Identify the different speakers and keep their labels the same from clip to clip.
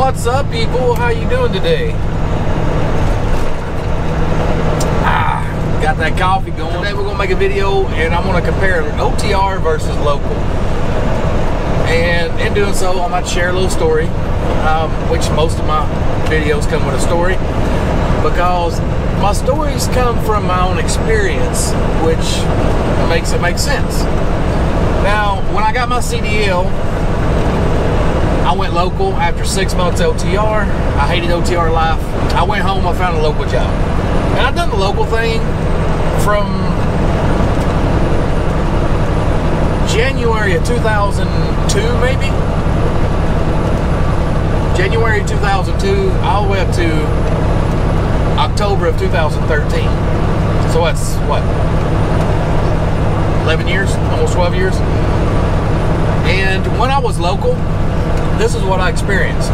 Speaker 1: What's up, people? How you doing today? Got that coffee going. Today we're gonna make a video and I'm gonna compare OTR versus local. And in doing so, I might share a little story, which most of my videos come with a story, because my stories come from my own experience, which makes it make sense. Now, when I got my CDL, I went local after 6 months OTR. I hated OTR life. I went home, I found a local job. And I've done the local thing from January of 2002, maybe? January 2002, all the way up to October of 2013. So that's, what, 11 years? Almost 12 years? And when I was local, this is what I experienced.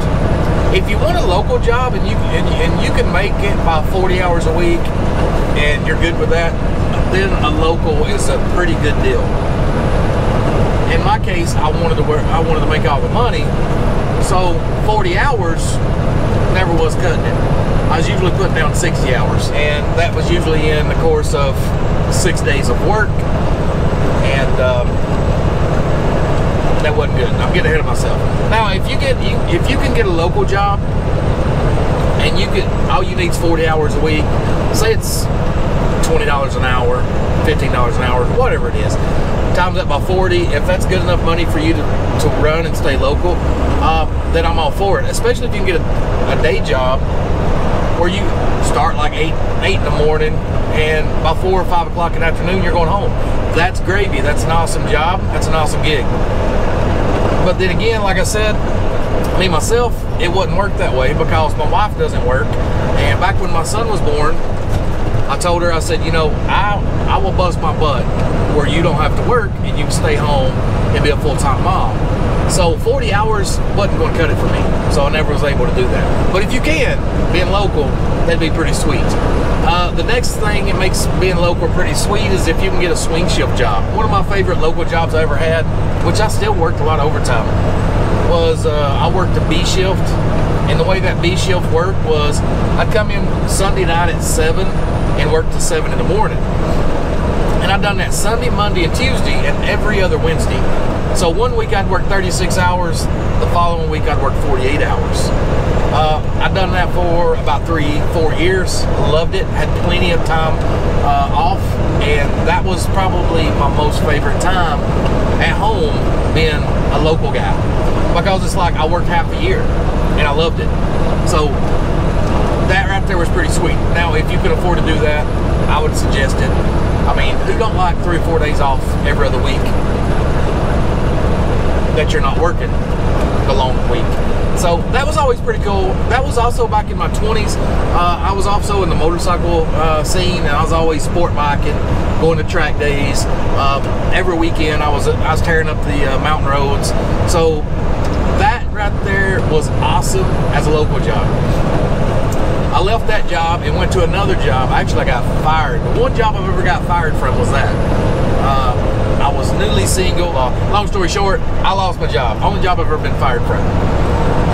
Speaker 1: If you want a local job and you can make it by 40 hours a week and you're good with that, then a local is a pretty good deal. In my case, I wanted to make all the money, so 40 hours never was cutting it. I was usually putting down 60 hours, and that was usually in the course of 6 days of work, and that wasn't good. I'm getting ahead of myself. Now, if you can get a local job and all you need is 40 hours a week, say it's $20 an hour, $15 an hour, whatever it is, times that by 40, if that's good enough money for you to run and stay local, then I'm all for it. Especially if you can get a day job where you start like 8 in the morning, and by 4 or 5 o'clock in the afternoon you're going home. That's gravy. That's an awesome job. That's an awesome gig. But then again, like I said, me myself, it wouldn't work that way because my wife doesn't work. And back when my son was born, I told her, I said, you know, I will bust my butt where you don't have to work and you can stay home and be a full-time mom. So 40 hours wasn't going to cut it for me. So I never was able to do that. But if you can, being local, that'd be pretty sweet. The next thing that makes being local pretty sweet is if you can get a swing shift job. One of my favorite local jobs I ever had, which I still worked a lot of overtime, was I worked a B shift. And the way that B shift worked was I'd come in Sunday night at 7 and work till 7 in the morning. And I'd done that Sunday, Monday, and Tuesday, and every other Wednesday. So one week I'd work 36 hours, the following week I'd work 48 hours. I'd done that for about 3-4 years, loved it, had plenty of time off, and that was probably my most favorite time at home being a local guy. Because it's like I worked half a year, and I loved it. So that right there was pretty sweet. Now, if you could afford to do that, I would suggest it. I mean, who don't like 3 or 4 days off every other week that you're not working the long week? So that was always pretty cool. That was also back in my 20s. I was also in the motorcycle scene, and I was always sport biking, going to track days. Every weekend I was tearing up the mountain roads. So that right there was awesome as a local job. I left that job and went to another job. Actually, I got fired. The one job I've ever got fired from was that. I was newly single. Long story short, I lost my job. Only job I've ever been fired from.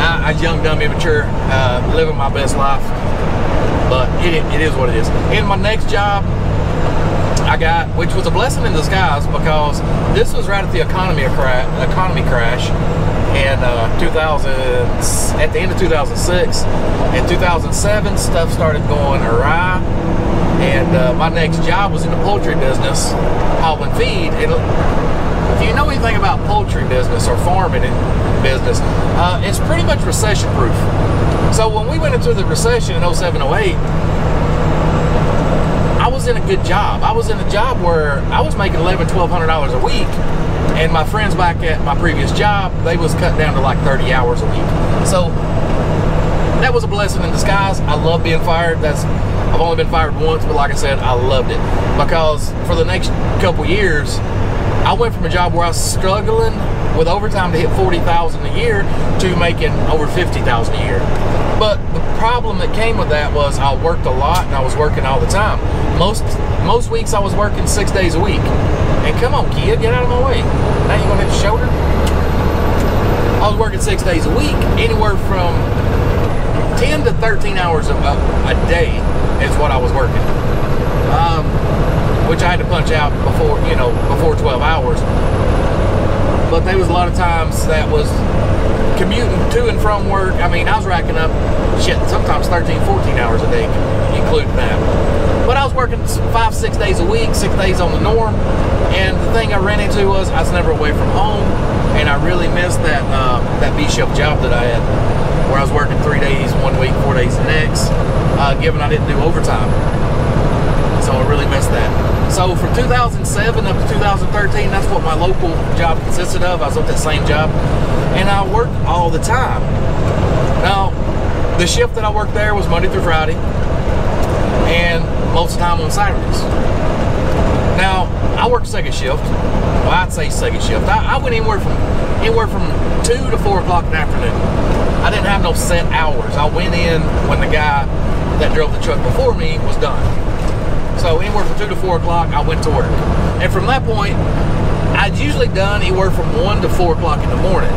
Speaker 1: I was young, dumb, immature, living my best life. But it is what it is. And my next job I got, which was a blessing in disguise, because this was right at the economy crash. And at the end of 2006, in 2007, stuff started going awry, and my next job was in the poultry business, hauling feed. And if you know anything about poultry business or farming business, it's pretty much recession-proof. So when we went into the recession in 07, 08, I was in a good job. I was in a job where I was making $1,100, $1,200 a week. And my friends back at my previous job, they was cut down to like 30 hours a week. So that was a blessing in disguise. I love being fired. I've only been fired once, but like I said, I loved it. Because for the next couple years, I went from a job where I was struggling with overtime to hit $40,000 a year to making over $50,000 a year. But the problem that came with that was I worked a lot and I was working all the time. Most weeks I was working 6 days a week. And come on, kid, get out of my way. Now you're gonna hit the shoulder. I was working working 6 days a week, anywhere from 10 to 13 hours a day is what I was working. Which I had to punch out before, before 12 hours. But there was a lot of times that was commuting to and from work. I mean, I was racking up, sometimes 13, 14 hours a day, including that. But I was working 5-6 days a week, 6 days on the norm. And the thing I ran into was I was never away from home. And I really missed that B-shift job that I had, where I was working 3 days one week, 4 days the next, given I didn't do overtime. So I really missed that. So from 2007 up to 2013, that's what my local job consisted of. I was at that same job, and I worked all the time. Now, the shift that I worked there was Monday through Friday, and most of the time on Saturdays. Now, I worked second shift. Well, I'd say second shift. I went anywhere from 2 to 4 o'clock in the afternoon. I didn't have no set hours. I went in when the guy that drove the truck before me was done. So anywhere from 2 to 4 o'clock, I went to work. And from that point, I'd usually done anywhere from 1 to 4 o'clock in the morning.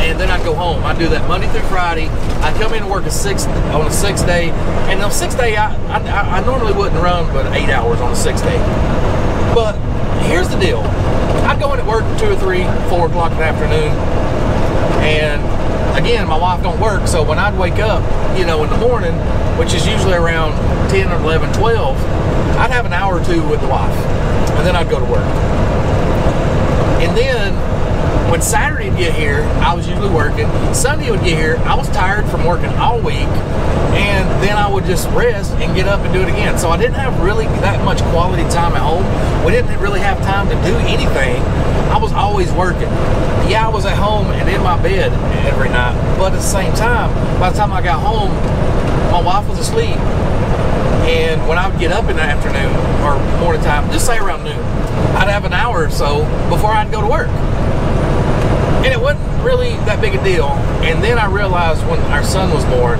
Speaker 1: And then I'd go home. I'd do that Monday through Friday. I'd come in and work on a 6th day. And on 6th day, I normally wouldn't run but 8 hours on a 6th day. But here's the deal. I'd go in at work 2 or 3, 4 o'clock in the afternoon. And again, my wife don't work. So when I'd wake up, in the morning, which is usually around 10 or 11, 12, I'd have an hour or two with the wife, and then I'd go to work. And then when Saturday would get here, I was usually working. Sunday would get here, I was tired from working all week, and then I would just rest and get up and do it again. So I didn't have really that much quality time at home. We didn't really have time to do anything. I was always working. Yeah, I was at home and in my bed every night, but at the same time, by the time I got home, my wife was asleep. And when I would get up in the afternoon or morning time, just say around noon, I'd have an hour or so before I'd go to work. And it wasn't really that big a deal. And then I realized when our son was born,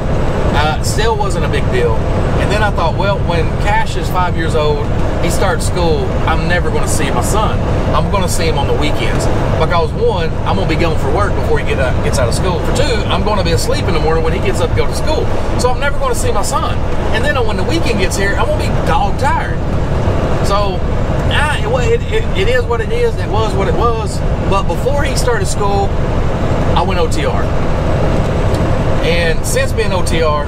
Speaker 1: still wasn't a big deal. And then I thought, well, when Cash is 5 years old, he starts school, I'm never going to see my son. I'm going to see him on the weekends. Because one, I'm going to be going for work before he gets out of school. For two, I'm going to be asleep in the morning when he gets up to go to school. So I'm never going to see my son. And then when the weekend gets here, I'm going to be dog tired. So it is what it is. It was what it was. But before he started school, I went OTR. And since being OTR,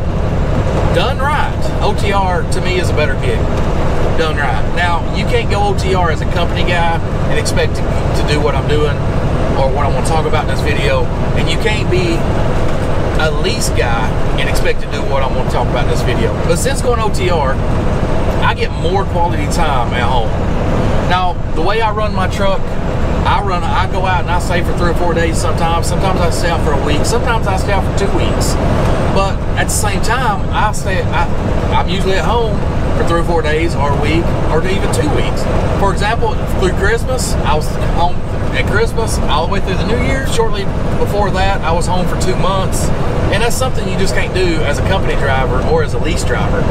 Speaker 1: done right, OTR to me is a better gig. Done right. Now, you can't go OTR as a company guy and expect to do what I'm doing or what I want to talk about in this video. And you can't be a lease guy and expect to do what I want to talk about in this video. But since going OTR, I get more quality time at home. Now, the way I run my truck, I go out and I stay for 3 or 4 days sometimes. Sometimes I stay out for a week. Sometimes I stay out for 2 weeks. But at the same time, I'm usually at home for 3 or 4 days or a week or even 2 weeks. For example, through Christmas, I was home at Christmas all the way through the New Year. Shortly before that, I was home for 2 months. And that's something you just can't do as a company driver or as a lease driver.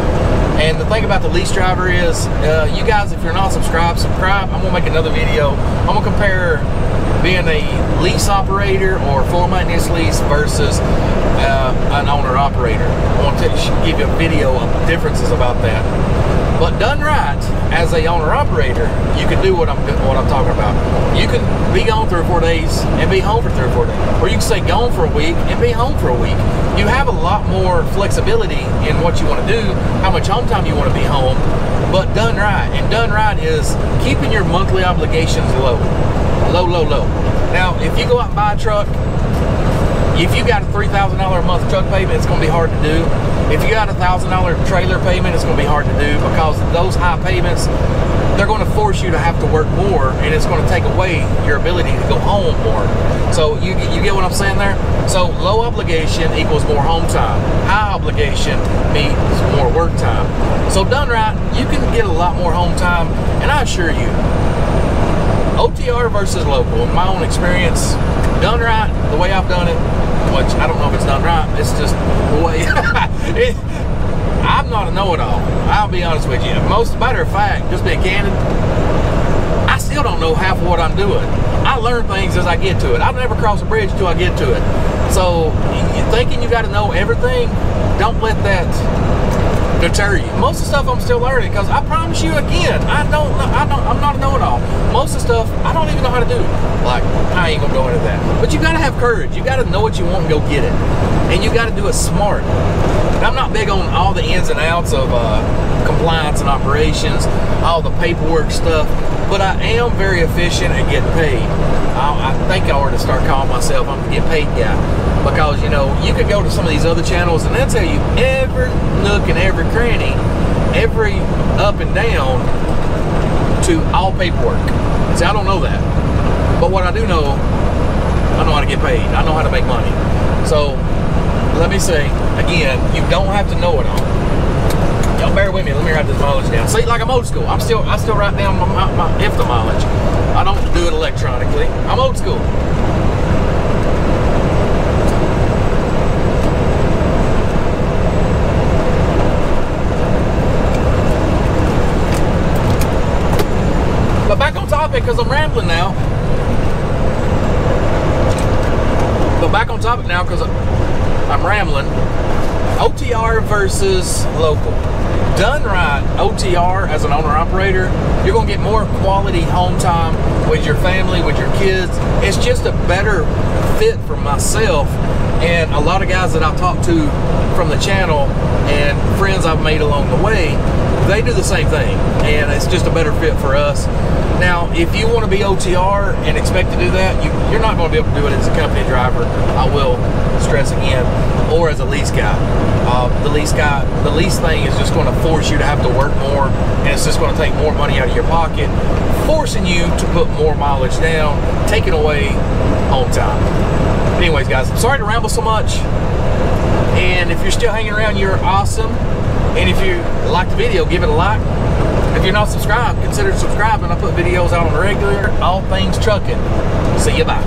Speaker 1: And the thing about the lease driver is, you guys, if you're not subscribed, subscribe. I'm going to make another video. I'm going to compare being a lease operator or full maintenance lease versus an owner-operator. I want to give you a video of differences about that. But done right, as a owner-operator, you can do what I'm talking about. You can be gone 3 or 4 days and be home for 3 or 4 days. Or you can stay gone for a week and be home for a week. You have a lot more flexibility in what you want to do, how much home time you want to be home, but done right. And done right is keeping your monthly obligations low. Low, low, low. Now, if you go out and buy a truck, if you got a $3,000 a month truck payment, it's going to be hard to do. If you got a $1,000 trailer payment, it's going to be hard to do because those high payments, they're going to force you to have to work more, and it's going to take away your ability to go home more. So you get what I'm saying there? So low obligation equals more home time. High obligation means more work time. So done right, you can get a lot more home time, and I assure you, OTR versus local, in my own experience, done right, the way I've done it, which I don't know if it's done right, it's just the way, I'm not a know-it-all, I'll be honest with you. Matter of fact, just being candid, I still don't know half of what I'm doing. I learn things as I get to it. I'll never cross a bridge until I get to it. So you thinking you got to know everything, don't let that deter you. Most of the stuff I'm still learning, because I promise you again, I'm not a know-it-all. Most of the stuff I don't even know how to do. Like, I ain't gonna go into that. But you gotta have courage. You gotta know what you want and go get it. And you gotta do it smart. And I'm not big on all the ins and outs of compliance and operations, all the paperwork stuff, but I am very efficient at getting paid. I think I ought to start calling myself I'm a get paid guy. Because, you know, you could go to some of these other channels and they'll tell you every nook and every cranny, every up and down to all paperwork. See, I don't know that. But what I do know, I know how to get paid. I know how to make money. So, let me say, again, you don't have to know it all. Y'all bear with me. Let me write this mileage down. See, like I'm old school. I still write down my IFTA mileage. I don't do it electronically. I'm old school. But back on topic, because I'm rambling now. But back on topic now, because I'm rambling. OTR versus local. Done right, OTR as an owner-operator, you're going to get more quality home time with your family, with your kids. It's just a better fit for myself and a lot of guys that I've talked to from the channel and friends I've made along the way. They do the same thing, and it's just a better fit for us. Now, if you want to be OTR and expect to do that, you're not going to be able to do it as a company driver. I will stress again, or as a lease guy. The lease thing is just going to force you to have to work more, and it's just going to take more money out of your pocket, forcing you to put more mileage down, taking away home time. Anyways, guys, I'm sorry to ramble so much. And if you're still hanging around, you're awesome. And if you like the video, give it a like. If you're not subscribed, consider subscribing. I put videos out on the regular, all things trucking. See you, bye.